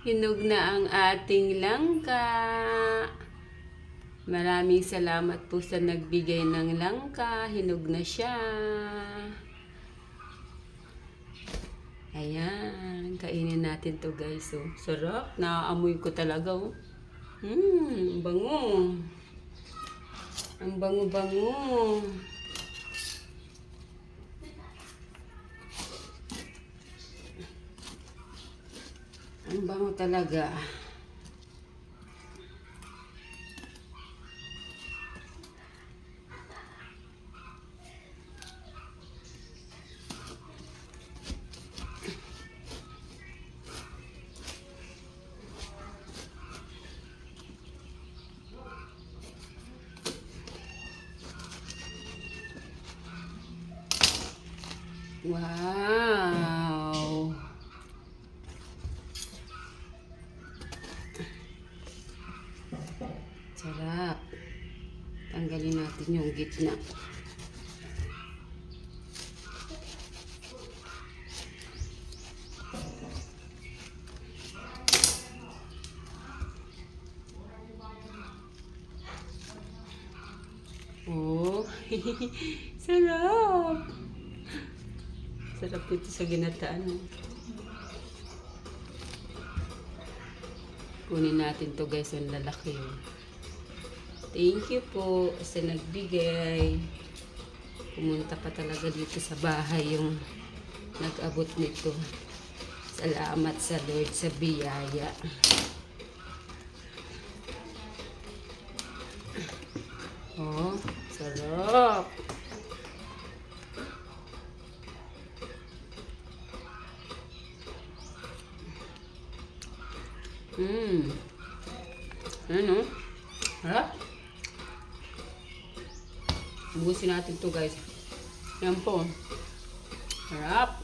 Hinog na ang ating langka. Maraming salamat po sa nagbigay ng langka. Hinog na siya. Ayan. Kainin natin to guys. Oh. Sarap. Naaamoy ko talaga. Oh. Bango. Ang bango-bango. Ang bango talaga. Wow! Sarap. Tanggalin natin yung gitna. Oh, sarap! Sarap ito sa ginataan. Kunin natin to guys, ang lalaki. Thank you po sa nagbigay. Pumunta pa talaga dito sa bahay yung nag-abot nito. Salamat sa Lord sa biyaya. Oh, sarap! Ano? Harap? Ubusin natin to guys. Yan po. Harap.